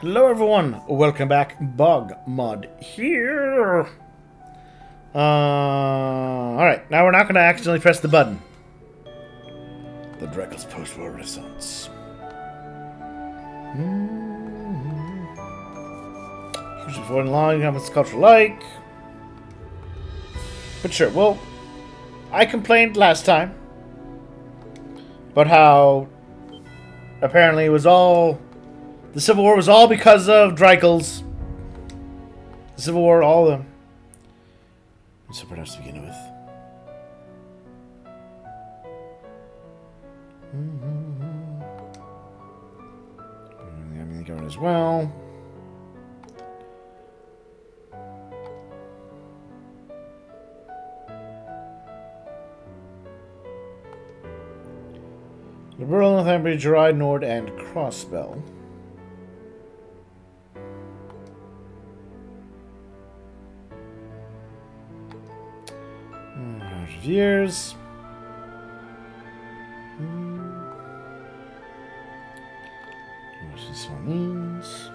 Hello everyone, welcome back, BogMod here. Alright, now we're not going to accidentally press the button. The Drekel's post-war renaissance. Usually avoiding long, what's culture like. But sure, well, I complained last time about how apparently it was all... The Civil War was all because of Drekel's. The Civil War, all of them. So pretty nice to begin with. I'm going to go in as well. Liberal, Northumbria, Gerard, Nord, and Crossbell. Years. What this one means.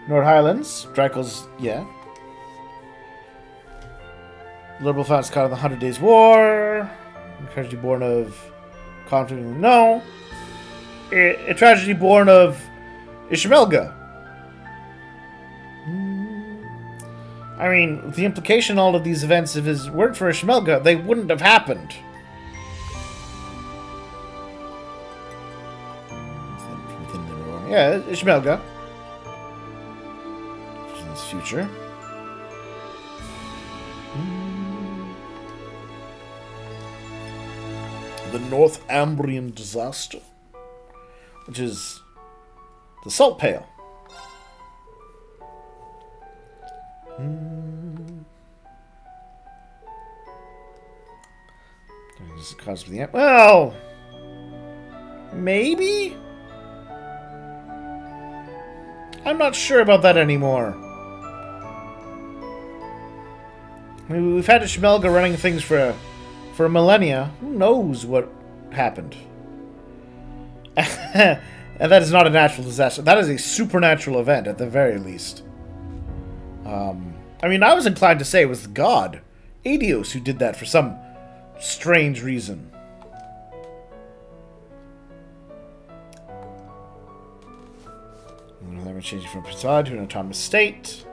North Highlands. Drekel's, yeah. Liberal France caught in the 100 Days War. A tragedy born of conflict. No. A tragedy born of Ishmelga. I mean, the implication in all of these events, if it weren't for Ishmelga, they wouldn't have happened. Yeah, Ishmelga. In this future. The Northumbrian disaster. Which is the Salt Pail. This is cause of the end. Well, maybe? I'm not sure about that anymore. I mean, we've had Ishmelga running things for millennia. Who knows what happened? And that is not a natural disaster. That is a supernatural event, at the very least. I mean, I was inclined to say it was God, Adios, who did that for some strange reason. We're changing from Prasad to an autonomous state.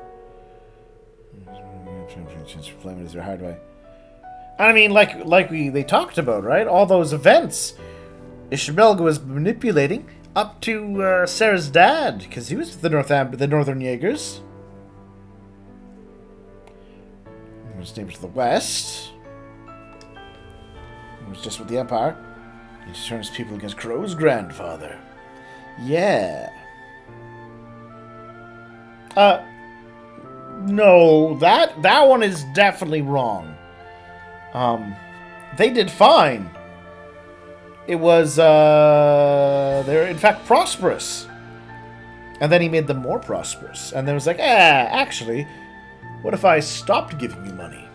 I mean, like they talked about, right? All those events, Ishmelga was manipulating up to Sarah's dad, because he was with the Northern Jaegers. His neighbor to the west. He was just with the Empire. He turns people against Crow's grandfather. Yeah. No, that one is definitely wrong. They did fine. It was, they're in fact prosperous. And then he made them more prosperous. And then it was like, actually, what if I stopped giving you money?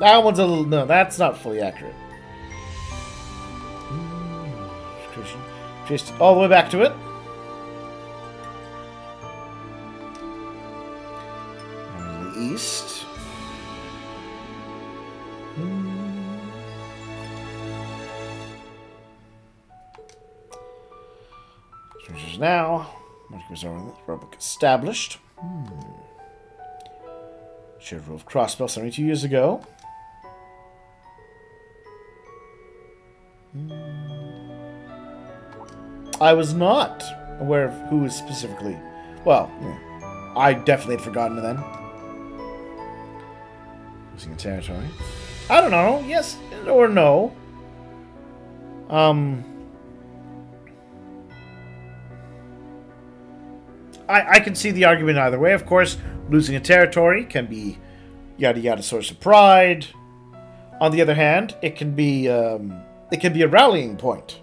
That one's a little... No, that's not fully accurate. Just all the way back to it. And the east. Which is now... Republic established. Shared rule of Crossbell 72 years ago. I was not aware of who was specifically... Well, I definitely had forgotten then. Losing a territory. I don't know. Yes or no. I can see the argument either way. Of course, losing a territory can be yada yada source of pride. On the other hand, it can be a rallying point.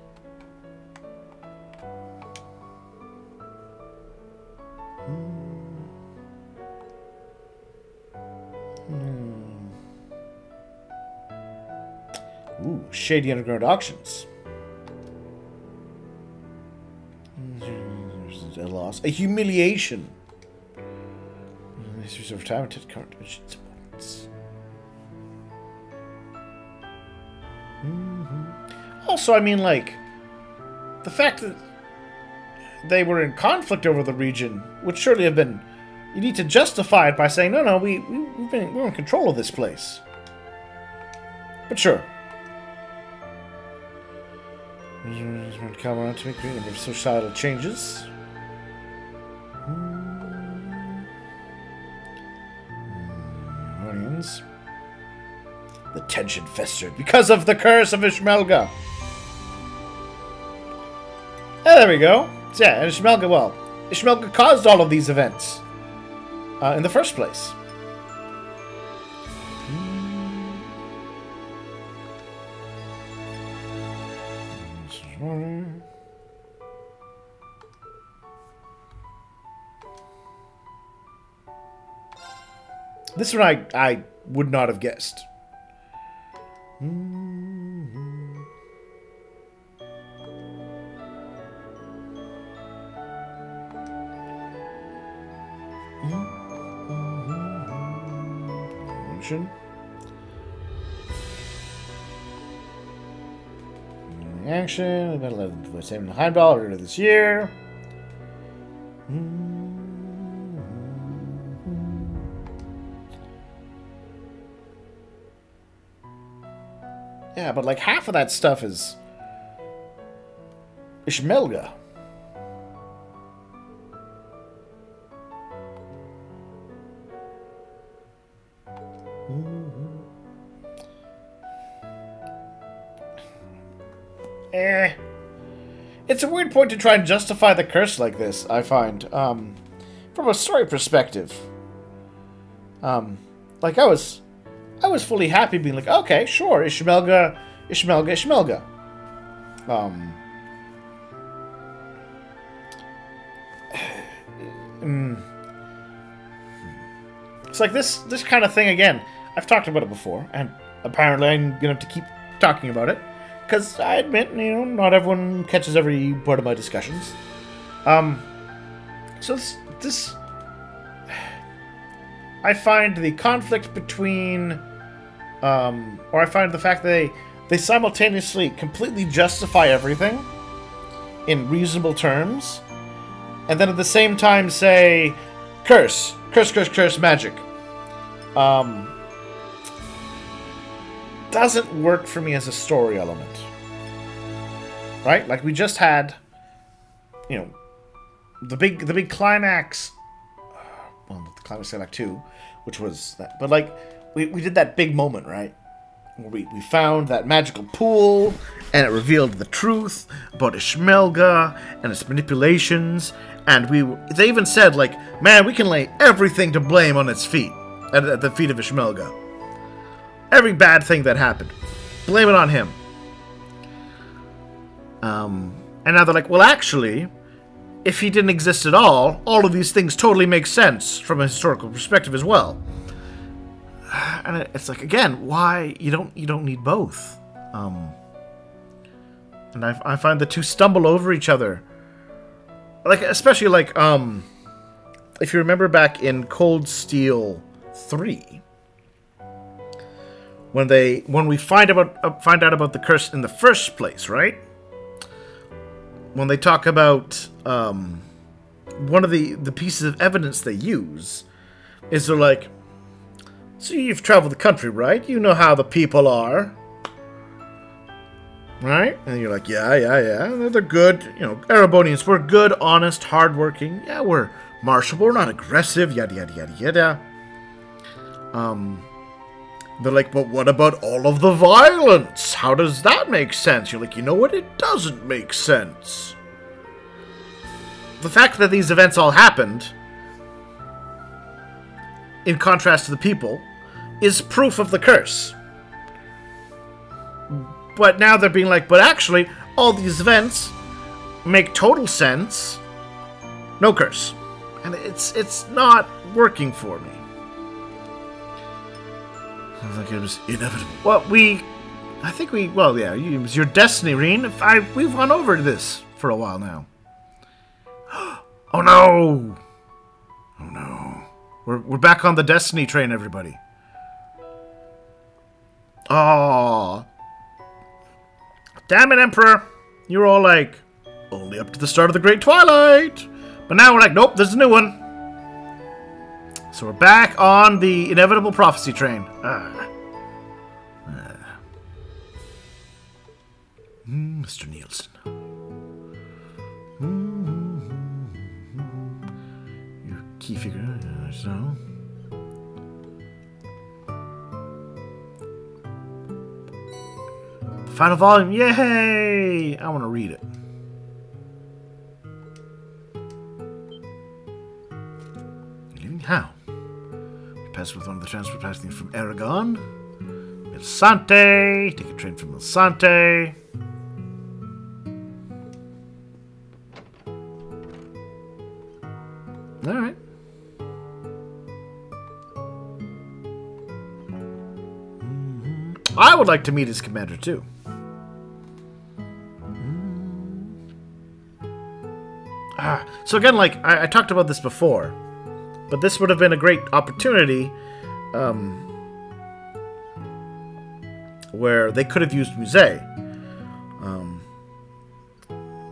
Ooh, shady underground auctions. a loss. A humiliation. This of time to current missions. Also, I mean, like, the fact that they were in conflict over the region would surely have been... You need to justify it by saying, no, we're in control of this place. But sure. Come on to make a number of societal changes. The tension festered because of the curse of Ishmelga. There we go. So yeah, and Ishmelga caused all of these events in the first place. This one I would not have guessed. Action. About 11.7 Heimdall earlier this year. Yeah, but like half of that stuff is Ishmelga. It's a weird point to try and justify the curse like this, I find. From a story perspective. Like I was fully happy being like, okay, sure, Ishmelga. It's like this kind of thing again. I've talked about it before, and apparently I'm gonna have to keep talking about it because I admit, not everyone catches every part of my discussions. So this I find the conflict between, or I find the fact that they simultaneously completely justify everything in reasonable terms, and then at the same time say, curse, magic. Doesn't work for me as a story element. Right? Like we just had, the big climax. Well, the climax of Act 2, which was that. But like, we did that big moment, right? Where we found that magical pool, and it revealed the truth about Ishmelga and its manipulations. And they even said, like, man, we can lay everything to blame on its feet, at the feet of Ishmelga. Every bad thing that happened, blame it on him. And now they're like, well, actually, if he didn't exist at all of these things totally make sense from a historical perspective as well. And it's like, again, why you don't need both? And I find the two stumble over each other. Like, especially like, if you remember back in Cold Steel 3, when we find out about the curse in the first place, right? When they talk about one of the pieces of evidence they use is they're like, so you've traveled the country, right? You know how the people are, right? And you're like, yeah. They're good. Erebonians, we're good, honest, hardworking. Yeah, we're martial, we're not aggressive. Yada yada yada yada. They're like, but what about all of the violence? How does that make sense? You're like, you know what? It doesn't make sense. The fact that these events all happened, in contrast to the people, is proof of the curse. But now they're being like, but actually, all these events make total sense. No curse. And it's not working for me. I think it was inevitable. Well, it was your destiny, Reen. We've gone over this for a while now. no! Oh no. We're back on the Destiny train, everybody. Oh. Damn it, Emperor. You're all like, only up to the start of the Great Twilight. But now we're like, nope, there's a new one. So we're back on the inevitable prophecy train. Mr. Nielsen. Your key figure, so. Final volume, yay! I want to read it. Leaving how? We pass with one of the transport passing from Aragon. Milsante. Take a train from Milsante. Alright. I would like to meet his commander too. So again, like, I talked about this before, but this would have been a great opportunity where they could have used Musée.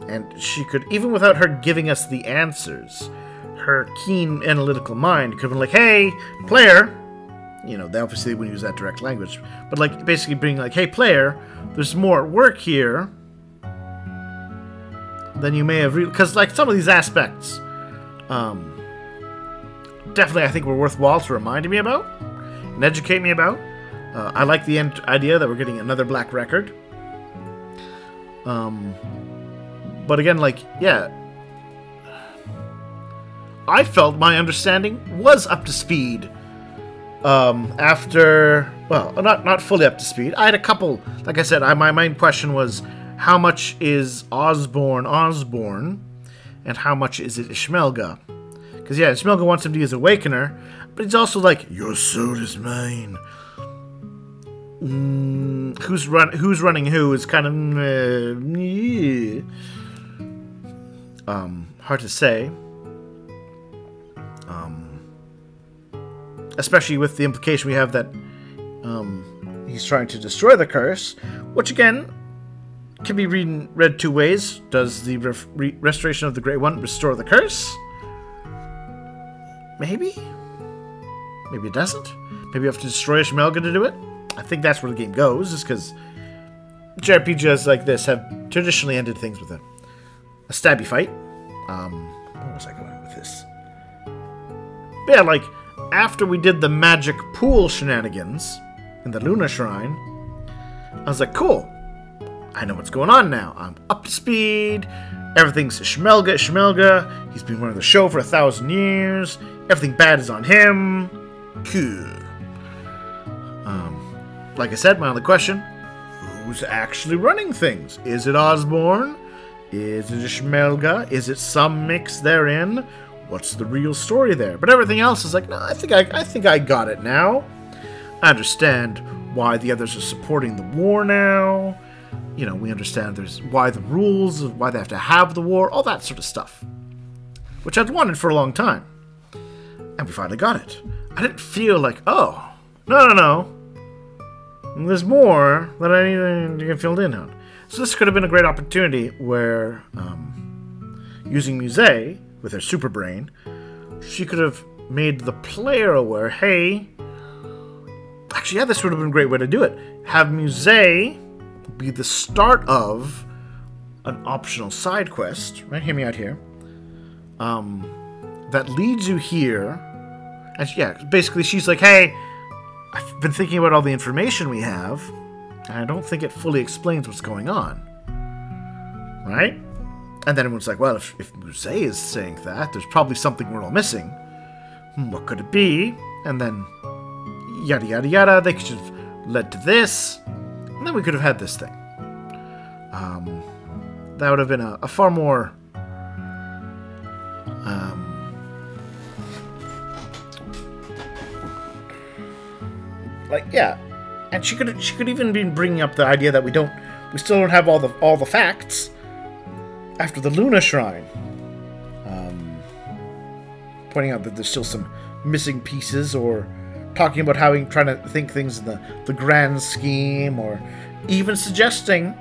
And she could, even without her giving us the answers, her keen analytical mind could have been like, hey, player, you know, they obviously wouldn't use that direct language, but like basically being like, hey, player, there's more at work here than you may have because like some of these aspects definitely I think were worthwhile to remind me about and educate me about. I like the idea that we're getting another black record, but again, like, yeah, I felt my understanding was up to speed after, well, not fully up to speed. I had a couple, like I said, my main question was, how much is Osborne, and how much is it Ishmelga? Because, yeah, Ishmelga wants him to use Awakener, but he's also like, your soul is mine. Who's running who is kind of hard to say. Especially with the implication we have that he's trying to destroy the curse, which again can be read two ways. Does the restoration of the Great One restore the curse? Maybe. Maybe it doesn't. Maybe you have to destroy Ishmelga to do it. I think that's where the game goes, is because JRPGs like this have traditionally ended things with a stabby fight. Where was I going with this? But yeah, like, after we did the magic pool shenanigans in the Luna Shrine, I was like, cool. I know what's going on now. I'm up to speed. Everything's Ishmelga. He's been running the show for 1,000 years. Everything bad is on him. Cool. Like I said, my only question, who's actually running things? Is it Osborne? Is it Ishmelga? Is it some mix therein? What's the real story there? But everything else is like, no, I think I got it now. I understand why the others are supporting the war now. You know, we understand there's why the rules, why they have to have the war, all that sort of stuff. Which I'd wanted for a long time. And we finally got it. I didn't feel like, oh, no. There's more that I need to get filled in on. So this could have been a great opportunity where, using Musée with her super brain, she could have made the player aware, hey, actually, yeah, this would have been a great way to do it. Have Musée be the start of an optional side quest, right? Hear me out here. That leads you here. And yeah, basically she's like, hey, I've been thinking about all the information we have, and I don't think it fully explains what's going on. Right? And then everyone's like, well, if Musée is saying that, there's probably something we're all missing. What could it be? And then, yada, yada, yada, they could have led to this, and then we could have had this thing. That would have been a far more... like, yeah. And she could even be bringing up the idea that we still don't have all the facts after the Luna Shrine. pointing out that there's still some missing pieces, or talking about how trying to think things in the grand scheme, or even suggesting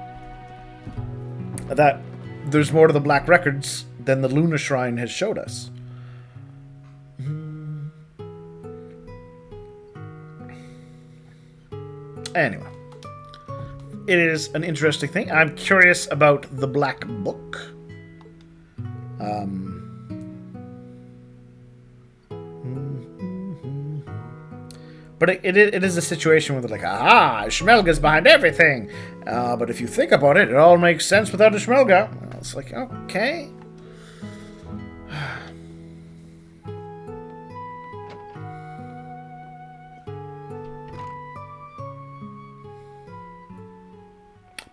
that there's more to the Black Records than the Luna Shrine has showed us. Anyway, it is an interesting thing. I'm curious about the Black Book. But it is a situation where they're like, aha, Ishmelga's behind everything. But if you think about it, it all makes sense without Ishmelga. It's like, okay.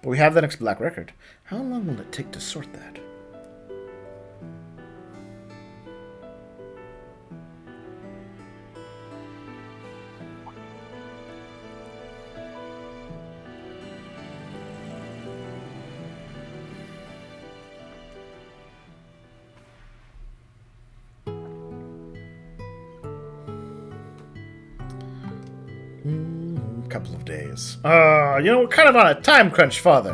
But we have the next Black Record. How long will it take to sort that? Couple of days. We're kind of on a time crunch, Father.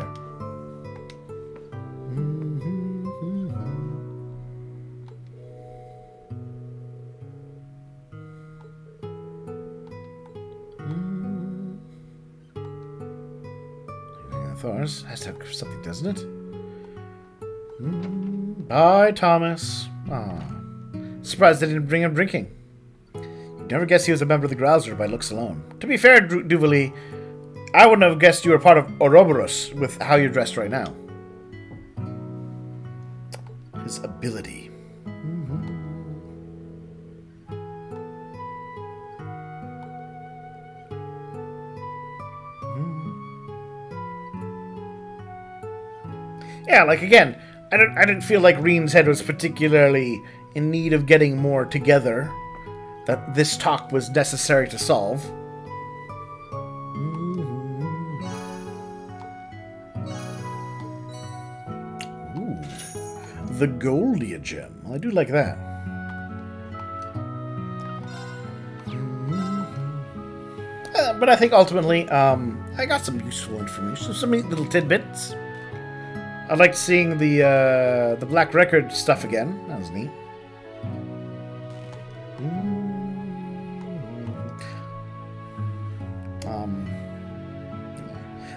Thor's has to have something, doesn't it? Bye, Thomas. Surprised they didn't bring him drinking. Never guessed he was a member of the Grouser by looks alone. To be fair, Duvali, I wouldn't have guessed you were part of Ouroboros with how you're dressed right now. His ability. Yeah, like again, I didn't feel like Reen's head was particularly in need of getting more together. That this talk was necessary to solve. Ooh, the Goldia gem. I do like that. But I think ultimately, I got some useful information, some neat little tidbits. I liked seeing the Black Record stuff again. That was neat.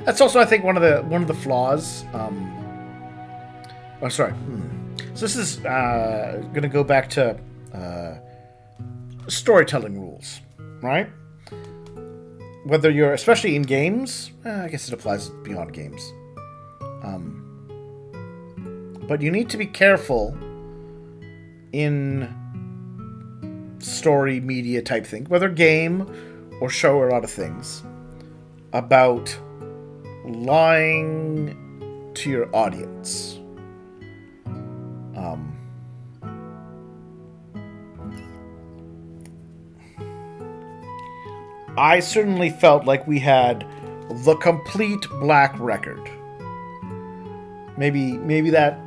That's also, I think, one of the flaws. Oh, sorry. So this is going to go back to storytelling rules, right? Whether you're, especially in games, I guess it applies beyond games. But you need to be careful in story media type thing, whether game or show or a lot of things, about lying to your audience. I certainly felt like we had the complete Black Record. Maybe that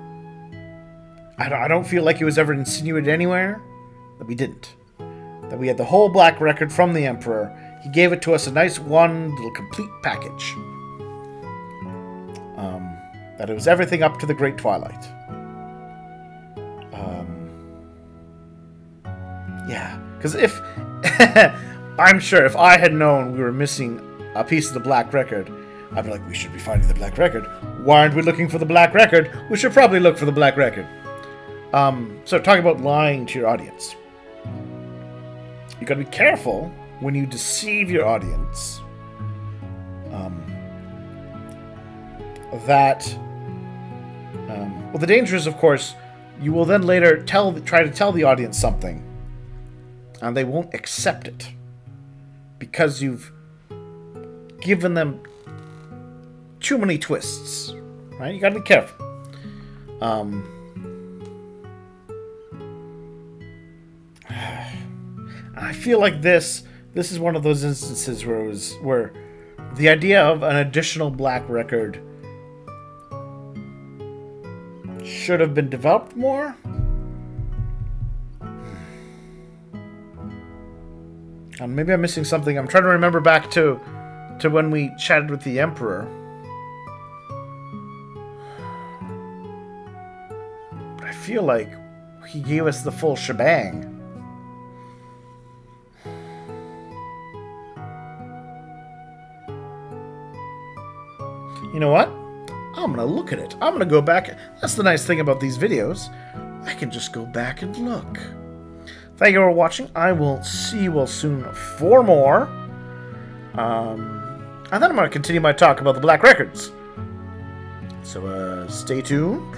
I don't feel like it was ever insinuated anywhere that we didn't. That we had the whole Black Record from the Emperor. He gave it to us, a nice one little complete package. That it was everything up to the Great Twilight. Yeah, because if I'm sure if I had known we were missing a piece of the Black Record, I'd be like, we should be finding the Black Record. Why aren't we looking for the Black Record? We should probably look for the Black Record. So talking about lying to your audience. You gotta be careful when you deceive your audience. Well, the danger is, of course, you will then later try to tell the audience something, and they won't accept it because you've given them too many twists. Right? You gotta be careful. I feel like this is one of those instances where the idea of an additional Black Record should have been developed more. Maybe I'm missing something. I'm trying to remember back to when we chatted with the Emperor. But I feel like he gave us the full shebang. You know what? I'm gonna look at it. I'm gonna go back. That's the nice thing about these videos. I can just go back and look. Thank you for watching. I will see you all soon for more. And then I'm gonna continue my talk about the Black Records. So stay tuned.